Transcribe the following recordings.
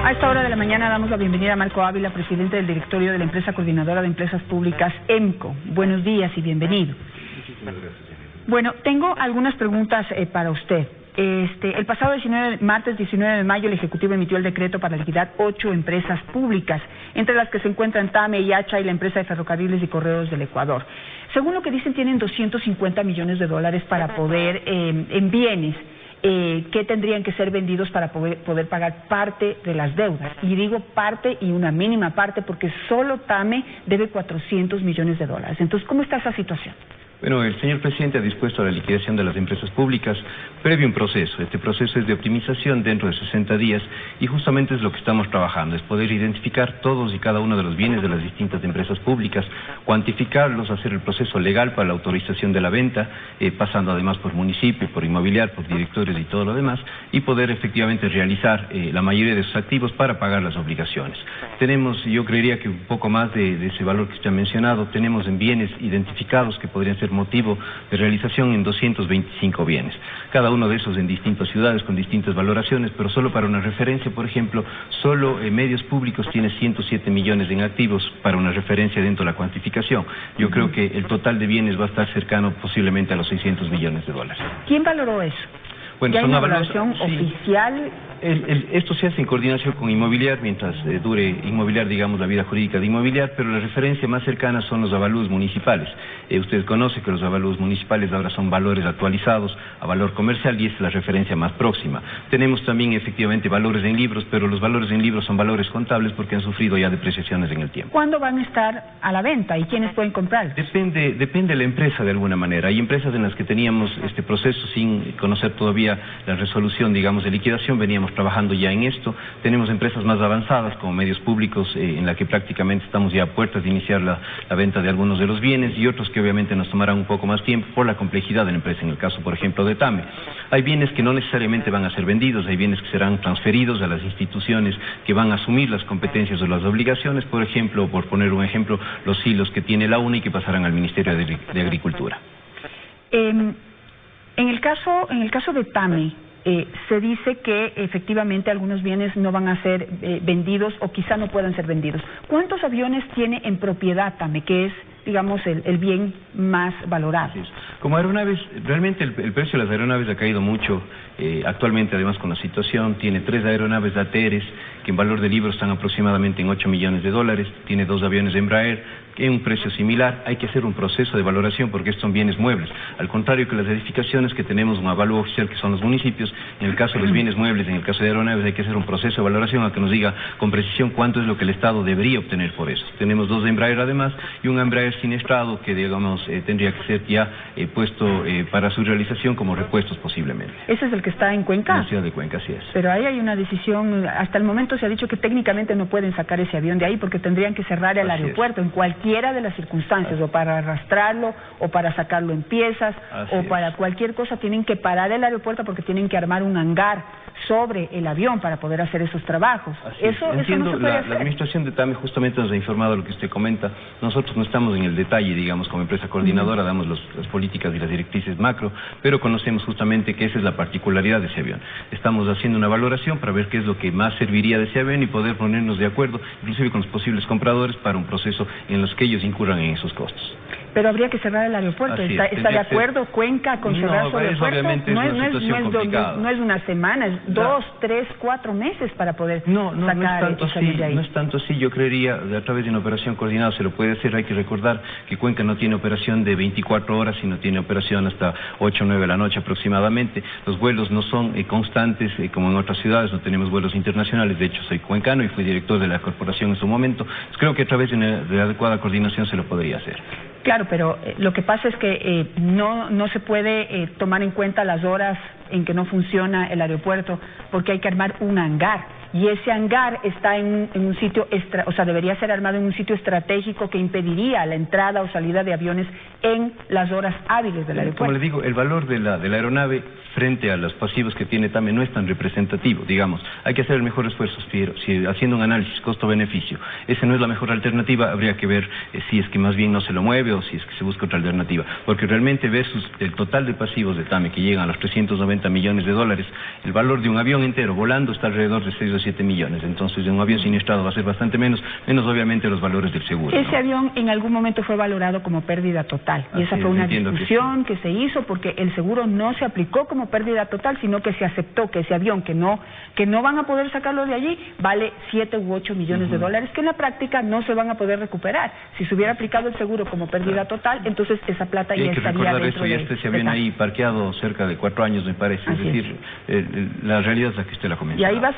A esta hora de la mañana damos la bienvenida a Marco Ávila, presidente del directorio de la empresa coordinadora de empresas públicas EMCO. Buenos días y bienvenido. Muchísimas gracias. Bueno, tengo algunas preguntas para usted. El pasado martes 19 de mayo el Ejecutivo emitió el decreto para liquidar 8 empresas públicas, entre las que se encuentran TAME, Yacha y la empresa de ferrocarriles y correos del Ecuador. Según lo que dicen, tienen 250 millones de dólares para poder, en bienes, que tendrían que ser vendidos para poder pagar parte de las deudas. Y digo parte y una mínima parte porque solo TAME debe 400 millones de dólares. Entonces, ¿cómo está esa situación? Bueno, el señor presidente ha dispuesto a la liquidación de las empresas públicas previo un proceso. Este proceso es de optimización dentro de 60 días y justamente es lo que estamos trabajando, es poder identificar todos y cada uno de los bienes de las distintas empresas públicas, cuantificarlos, hacer el proceso legal para la autorización de la venta, pasando además por municipio, por inmobiliario, por directorios y todo lo demás, y poder efectivamente realizar la mayoría de sus activos para pagar las obligaciones. Tenemos, yo creería que un poco más de ese valor que usted ha mencionado, tenemos en bienes identificados que podrían ser motivo de realización en 225 bienes. Cada uno de esos en distintas ciudades con distintas valoraciones, pero solo para una referencia, por ejemplo, solo medios públicos tiene 107 millones en activos para una referencia dentro de la cuantificación. Yo creo que el total de bienes va a estar cercano posiblemente a los 600 millones de dólares. ¿Quién valoró eso? Bueno, ¿Ya hay son una evaluación oficial? Esto se hace en coordinación con Inmobiliar, mientras dure Inmobiliar, digamos, la vida jurídica de Inmobiliar, pero la referencia más cercana son los avalúos municipales. Usted conoce que los avalúos municipales ahora son valores actualizados a valor comercial y esa es la referencia más próxima. Tenemos también efectivamente valores en libros, pero los valores en libros son valores contables porque han sufrido ya depreciaciones en el tiempo. ¿Cuándo van a estar a la venta y quiénes pueden comprar? Depende de la empresa de alguna manera. Hay empresas en las que teníamos este proceso sin conocer todavía la resolución, digamos, de liquidación, veníamos trabajando ya en esto. Tenemos empresas más avanzadas como medios públicos en la que prácticamente estamos ya a puertas de iniciar la venta de algunos de los bienes y otros que obviamente nos tomarán un poco más tiempo por la complejidad de la empresa, en el caso por ejemplo de TAME. Hay bienes que no necesariamente van a ser vendidos, hay bienes que serán transferidos a las instituciones que van a asumir las competencias o las obligaciones, por ejemplo, por poner un ejemplo, los hilos que tiene la UNA y que pasarán al Ministerio de Agricultura. En el caso de TAME, se dice que efectivamente algunos bienes no van a ser vendidos o quizá no puedan ser vendidos. ¿Cuántos aviones tiene en propiedad TAME, que es, digamos, el bien más valorado? Como aeronaves, realmente el precio de las aeronaves ha caído mucho. Actualmente, además, con la situación, tiene 3 aeronaves ATR que en valor de libro están aproximadamente en 8 millones de dólares, tiene 2 aviones de Embraer, que en un precio similar. Hay que hacer un proceso de valoración porque estos son bienes muebles. Al contrario que las edificaciones, que tenemos un avalúo oficial que son los municipios, en el caso de los bienes muebles, en el caso de aeronaves, hay que hacer un proceso de valoración a que nos diga con precisión cuánto es lo que el Estado debería obtener por eso. Tenemos 2 de Embraer además y un Embraer siniestrado que, digamos, tendría que ser ya puesto para su realización como repuestos posiblemente. ¿Ese es el que está en Cuenca? En la ciudad de Cuenca, así es. Pero ahí hay una decisión, hasta el momento se ha dicho que técnicamente no pueden sacar ese avión de ahí porque tendrían que cerrar el aeropuerto en cualquiera de las circunstancias, o para arrastrarlo, o para sacarlo en piezas, o para cualquier cosa. Tienen que parar el aeropuerto porque tienen que armar un hangar sobre el avión para poder hacer esos trabajos. Eso no se puede hacer. La administración de TAME justamente nos ha informado lo que usted comenta. Nosotros no estamos en el detalle, digamos, como empresa coordinadora, damos las políticas y las directrices macro, pero conocemos justamente que esa es la particularidad de ese avión. Estamos haciendo una valoración para ver qué es lo que más serviría de ese avión y poder ponernos de acuerdo, inclusive con los posibles compradores, para un proceso en los que ellos incurran en esos costos. Pero habría que cerrar el aeropuerto. ¿Está de acuerdo Cuenca con cerrar su aeropuerto? No es una semana, es 2, 3, 4 meses para poder sacar y salir de ahí. No es tanto así, yo creería, a través de una operación coordinada se lo puede hacer. Hay que recordar que Cuenca no tiene operación de 24 horas, sino tiene operación hasta 8 o 9 de la noche aproximadamente. Los vuelos no son constantes como en otras ciudades, no tenemos vuelos internacionales. De hecho, soy cuencano y fui director de la corporación en su momento. Creo que a través de una adecuada coordinación se lo podría hacer. Claro, pero lo que pasa es que no se puede tomar en cuenta las horas en que no funciona el aeropuerto porque hay que armar un hangar. Y ese hangar está en un sitio, debería ser armado en un sitio estratégico que impediría la entrada o salida de aviones en las horas hábiles del aeropuerto. Como le digo, el valor de la aeronave frente a los pasivos que tiene TAME no es tan representativo, digamos. Hay que hacer el mejor esfuerzo, si haciendo un análisis costo-beneficio. Esa no es la mejor alternativa, habría que ver si es que más bien no se lo mueve o si es que se busca otra alternativa. Porque realmente versus el total de pasivos de TAME que llegan a los 390 millones de dólares, el valor de un avión entero volando está alrededor de 6 7 millones. Entonces, un avión siniestrado va a ser bastante menos obviamente los valores del seguro. Ese avión en algún momento fue valorado como pérdida total, y esa fue una discusión que se hizo porque el seguro no se aplicó como pérdida total, sino que se aceptó que ese avión que no van a poder sacarlo de allí vale 7 u 8 millones de dólares, que en la práctica no se van a poder recuperar. Si se hubiera aplicado el seguro como pérdida total, entonces esa plata ya estaría dentro de... Ese avión ahí parqueado cerca de 4 años, me parece. Es decir, la realidad es la que usted la comentó. Y ahí va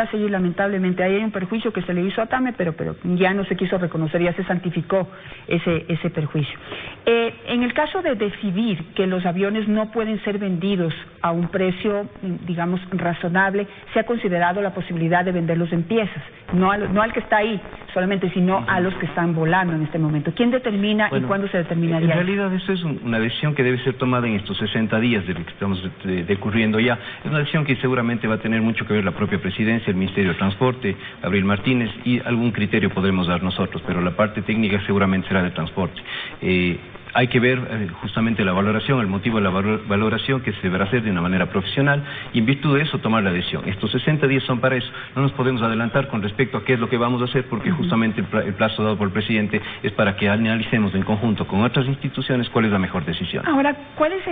a seguir lamentablemente. Ahí hay un perjuicio que se le hizo a TAME, pero ya no se quiso reconocer, ya se santificó ese perjuicio. En el caso de decidir que los aviones no pueden ser vendidos a un precio, digamos, razonable, se ha considerado la posibilidad de venderlos en piezas, no al que está ahí solamente, sino a los que están volando en este momento. ¿Quién determina y cuándo se determinaría? En realidad eso es una decisión que debe ser tomada en estos 60 días de lo que estamos decurriendo ya. Es una decisión que seguramente va a tener mucho que ver la propia presidencia, el Ministerio de Transporte, Gabriel Martínez, y algún criterio podremos dar nosotros, pero la parte técnica seguramente será de transporte. Hay que ver justamente la valoración, el motivo de la valoración que se deberá hacer de una manera profesional y en virtud de eso tomar la decisión. Estos 60 días son para eso. No nos podemos adelantar con respecto a qué es lo que vamos a hacer porque justamente el plazo dado por el presidente es para que analicemos en conjunto con otras instituciones cuál es la mejor decisión. Ahora, ¿cuál es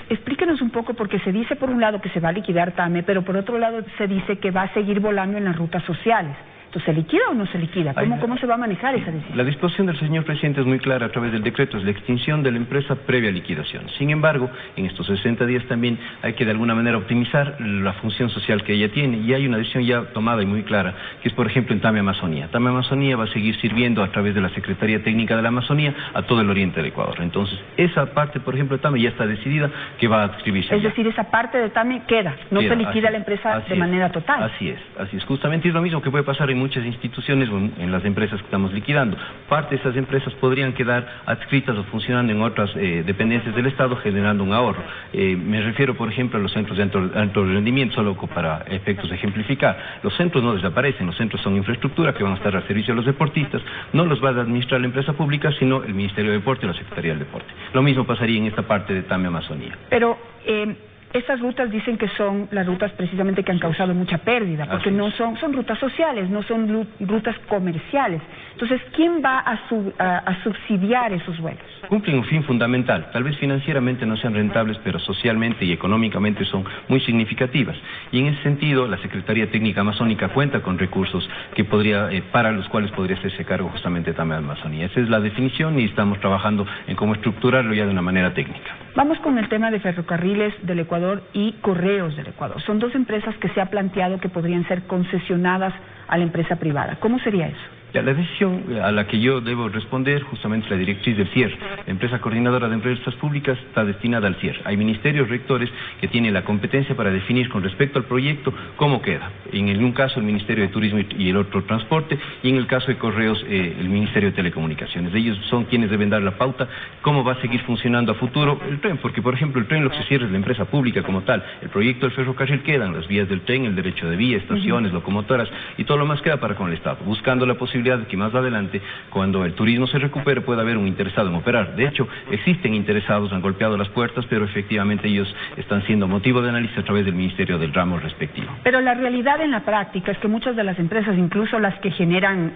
explíquenos un poco, porque se dice por un lado que se va a liquidar TAME, pero por otro lado se dice que va a seguir volando en las rutas sociales. ¿Se liquida o no se liquida? ¿Cómo se va a manejar esa decisión? La disposición del señor presidente es muy clara a través del decreto, es la extinción de la empresa previa liquidación. Sin embargo, en estos 60 días también hay que de alguna manera optimizar la función social que ella tiene, y hay una decisión ya tomada y muy clara, que es por ejemplo en TAME Amazonía. TAME Amazonía va a seguir sirviendo a través de la Secretaría Técnica de la Amazonía a todo el oriente del Ecuador. Entonces, esa parte, por ejemplo, de TAME ya está decidida que va a adscribirse. Es decir, esa parte de TAME queda, se liquida la empresa de manera total. Así es. Justamente es lo mismo que puede pasar en muchas instituciones, en las empresas que estamos liquidando. Parte de esas empresas podrían quedar adscritas o funcionando en otras dependencias del Estado, generando un ahorro. Me refiero, por ejemplo, a los centros de alto rendimiento, solo para efectos de ejemplificar. Los centros no desaparecen, los centros son infraestructura que van a estar al servicio de los deportistas. No los va a administrar la empresa pública, sino el Ministerio de Deporte y la Secretaría del Deporte. Lo mismo pasaría en esta parte de TAME Amazonía. Pero estas rutas dicen que son las rutas precisamente que han causado mucha pérdida, porque no son rutas sociales, no son rutas comerciales. Entonces, ¿quién va a subsidiar esos vuelos? Cumplen un fin fundamental. Tal vez financieramente no sean rentables, pero socialmente y económicamente son muy significativas. Y en ese sentido, la Secretaría Técnica Amazónica cuenta con recursos que para los cuales podría hacerse cargo justamente TAME Amazonía. Esa es la definición y estamos trabajando en cómo estructurarlo ya de una manera técnica. Vamos con el tema de Ferrocarriles del Ecuador y Correos del Ecuador. Son dos empresas que se ha planteado que podrían ser concesionadas a la empresa privada. ¿Cómo sería eso? La decisión a la que yo debo responder justamente es la directriz del cierre. La empresa coordinadora de empresas públicas está destinada al cierre. Hay ministerios rectores que tienen la competencia para definir con respecto al proyecto cómo queda. En un caso el Ministerio de Turismo y el otro Transporte, y en el caso de Correos el Ministerio de Telecomunicaciones. Ellos son quienes deben dar la pauta cómo va a seguir funcionando a futuro el tren, porque por ejemplo el tren lo que se cierra es la empresa pública como tal. El proyecto del ferrocarril quedan las vías del tren, el derecho de vía, estaciones, locomotoras y todo lo más queda para con el Estado, buscando la posibilidad de que más adelante, cuando el turismo se recupere, pueda haber un interesado en operar. De hecho, existen interesados, han golpeado las puertas, pero efectivamente ellos están siendo motivo de análisis a través del Ministerio del ramo respectivo. Pero la realidad en la práctica es que muchas de las empresas, incluso las que generan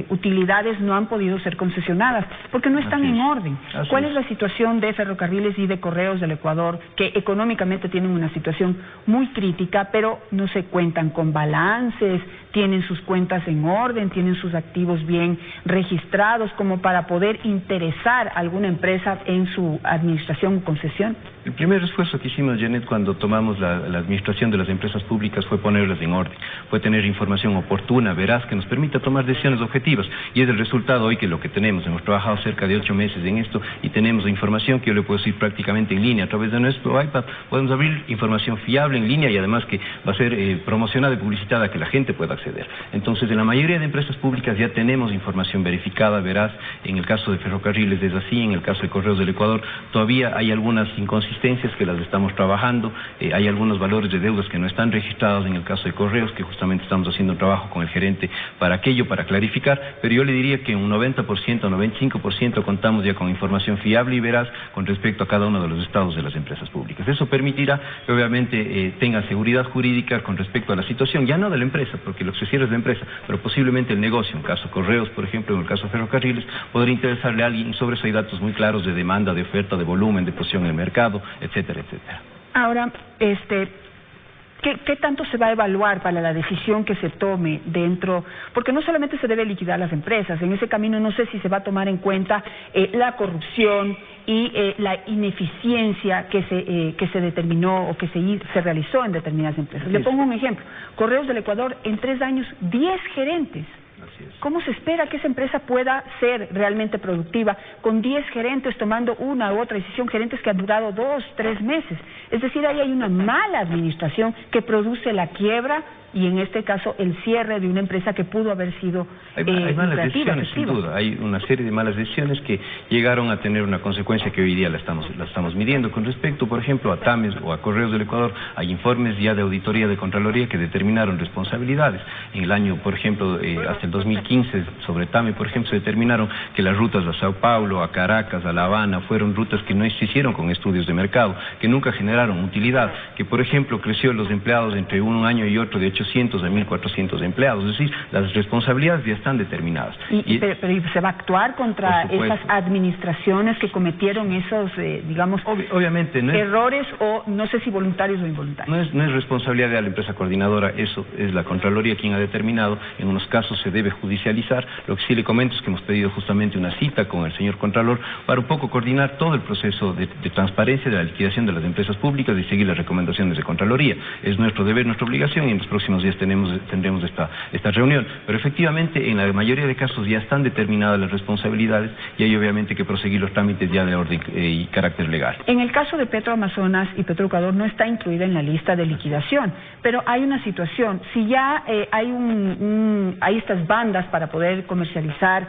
utilidades, no han podido ser concesionadas, porque no están en orden. ¿Cuál es la situación de Ferrocarriles y de Correos del Ecuador, que económicamente tienen una situación muy crítica, pero no se cuentan con balances, tienen sus cuentas en orden, tienen sus activos bien registrados, como para poder interesar a alguna empresa en su administración o concesión? El primer esfuerzo que hicimos, Janet, cuando tomamos la administración de las empresas públicas fue ponerlas en orden, fue tener información oportuna, veraz, que nos permita tomar decisiones objetivas, y es el resultado hoy que lo que tenemos. Hemos trabajado cerca de 8 meses en esto y tenemos información que yo le puedo decir prácticamente en línea. A través de nuestro iPad podemos abrir información fiable en línea y además que va a ser promocionada y publicitada, que la gente pueda acceder. Entonces, en la mayoría de empresas públicas ya tenemos información verificada, veraz. En el caso de Ferrocarriles es así, en el caso de Correos del Ecuador todavía hay algunas inconsistencias que las estamos trabajando, hay algunos valores de deudas que no están registrados en el caso de Correos, que justamente estamos haciendo un trabajo con el gerente para aquello, para clarificar, pero yo le diría que un 90%, 95% contamos ya con información fiable y veraz con respecto a cada uno de los estados de las empresas públicas. Eso permitirá que obviamente tengan seguridad jurídica con respecto a la situación, ya no de la empresa, porque lo que se cierra es la empresa, pero posiblemente el negocio, en el caso de Correos, por ejemplo, en el caso de Ferrocarriles, podría interesarle a alguien. Sobre eso hay datos muy claros de demanda, de oferta, de volumen, de posición en el mercado, etcétera, etcétera. Ahora, ¿Qué tanto se va a evaluar para la decisión que se tome dentro? Porque no solamente se debe liquidar las empresas, en ese camino no sé si se va a tomar en cuenta la corrupción y la ineficiencia que se determinó o que se realizó en determinadas empresas. Le pongo un ejemplo. Correos del Ecuador, en 3 años, 10 gerentes. ¿Cómo se espera que esa empresa pueda ser realmente productiva con 10 gerentes tomando una u otra decisión, gerentes que han durado 2, 3 meses? Es decir, ahí hay una mala administración que produce la quiebra y en este caso el cierre de una empresa que pudo haber sido hay malas decisiones, sin duda. Hay una serie de malas decisiones que llegaron a tener una consecuencia que hoy día la estamos midiendo. Con respecto, por ejemplo, a TAMES o a Correos del Ecuador, hay informes ya de auditoría de Contraloría que determinaron responsabilidades. En el año, por ejemplo, hasta el 2015, sobre TAMES, por ejemplo, se determinaron que las rutas a Sao Paulo, a Caracas, a La Habana, fueron rutas que no se hicieron con estudios de mercado, que nunca generaron utilidad, que, por ejemplo, creció los empleados entre un año y otro de 800 a 1.400 empleados. Es decir, las responsabilidades ya están determinadas. Pero ¿se va a actuar contra esas administraciones que cometieron esos, digamos, obviamente, errores, o no sé si voluntarios o involuntarios? No es responsabilidad de la empresa coordinadora, eso es la Contraloría quien ha determinado. En unos casos se debe judicializar. Lo que sí le comento es que hemos pedido justamente una cita con el señor Contralor para un poco coordinar todo el proceso de transparencia de la liquidación de las empresas públicas y seguir las recomendaciones de Contraloría. Es nuestro deber, nuestra obligación, y en los próximos días tendremos esta reunión. Pero efectivamente, en la mayoría de casos ya están determinadas las responsabilidades y hay obviamente que proseguir los trámites ya de orden y carácter legal. En el caso de Petroamazonas y Petroecuador no está incluida en la lista de liquidación, pero hay una situación. Si ya hay estas bandas para poder comercializar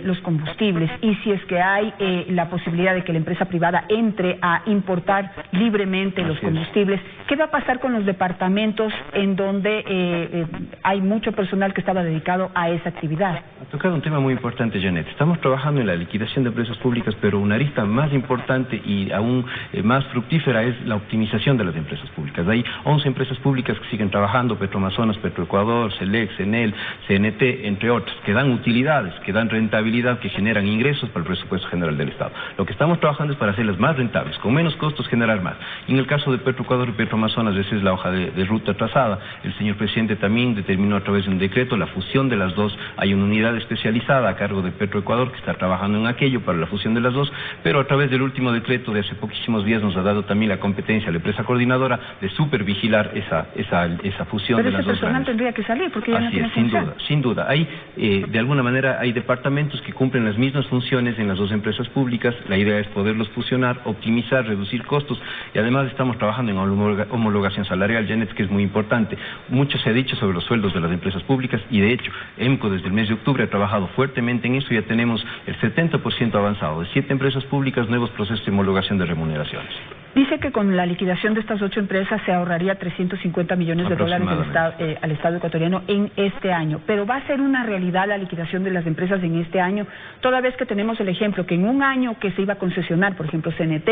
los combustibles, y si es que hay la posibilidad de que la empresa privada entre a importar libremente los combustibles, ¿qué va a pasar con los departamentos en donde hay mucho personal que estaba dedicado a esa actividad? Ha tocado un tema muy importante, Janet. Estamos trabajando en la liquidación de empresas públicas, pero una arista más importante y aún más fructífera es la optimización de las empresas públicas. Hay 11 empresas públicas que siguen trabajando: Petroamazonas, Petroecuador, Selex, Enel, CNT, entre otras, que dan utilidades, que dan rentabilidad, que generan ingresos para el presupuesto general del Estado. Lo que estamos trabajando es para hacerlas más rentables, con menos costos generar más. Y en el caso de Petroecuador y Petroamazonas, esa es la hoja de ruta trazada. El señor presidente también determinó a través de un decreto la fusión de las dos. Hay una unidad especializada a cargo de Petroecuador que está trabajando en aquello para la fusión de las dos, pero a través del último decreto de hace poquísimos días nos ha dado también la competencia a la empresa coordinadora de supervigilar esa fusión de las dos. Pero ese personal tendría que salir porque ya no tiene función. Sin duda. Hay, de alguna manera, hay departamentos que cumplen las mismas funciones en las dos empresas públicas. La idea es poderlos fusionar, optimizar, reducir costos, y además estamos trabajando en homologación salarial, Janet, que es muy importante. Mucho se ha dicho sobre los sueldos de las empresas públicas y de hecho EMCO desde el mes de octubre ha trabajado fuertemente en eso. Ya tenemos el 70% avanzado de 7 empresas públicas, nuevos procesos de homologación de remuneraciones. Dice que con la liquidación de estas 8 empresas se ahorraría 350 millones de dólares al Estado ecuatoriano en este año. Pero ¿va a ser una realidad la liquidación de las empresas en este año? Toda vez que tenemos el ejemplo que en un año que se iba a concesionar, por ejemplo, CNT,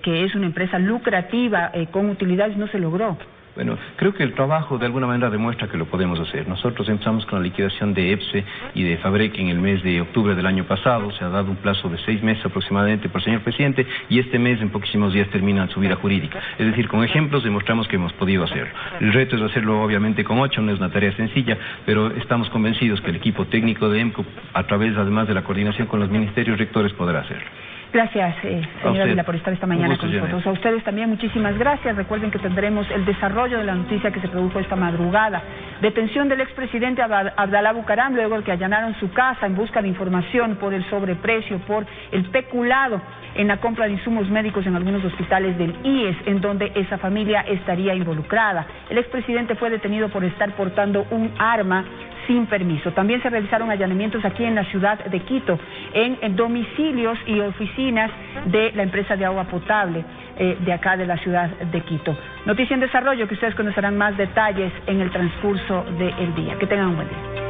que es una empresa lucrativa con utilidades, no se logró. Bueno, creo que el trabajo de alguna manera demuestra que lo podemos hacer. Nosotros empezamos con la liquidación de EPSE y de Fabrec en el mes de octubre del año pasado. Se ha dado un plazo de 6 meses aproximadamente por el señor presidente, y este mes, en poquísimos días, termina su vida jurídica. Es decir, con ejemplos demostramos que hemos podido hacerlo. El reto es hacerlo obviamente con 8, no es una tarea sencilla, pero estamos convencidos que el equipo técnico de EMCO, a través además de la coordinación con los ministerios rectores, podrá hacerlo. Gracias, señora Vila, por estar esta mañana con nosotros. A ustedes también muchísimas gracias. Recuerden que tendremos el desarrollo de la noticia que se produjo esta madrugada. Detención del expresidente Abdalá Bucaram, luego de que allanaron su casa en busca de información por el sobreprecio, por el peculado en la compra de insumos médicos en algunos hospitales del IES, en donde esa familia estaría involucrada. El expresidente fue detenido por estar portando un arma sin permiso. También se realizaron allanamientos aquí en la ciudad de Quito, en domicilios y oficinas de la empresa de agua potable de acá de la ciudad de Quito. Noticia en desarrollo que ustedes conocerán más detalles en el transcurso del día. Que tengan un buen día.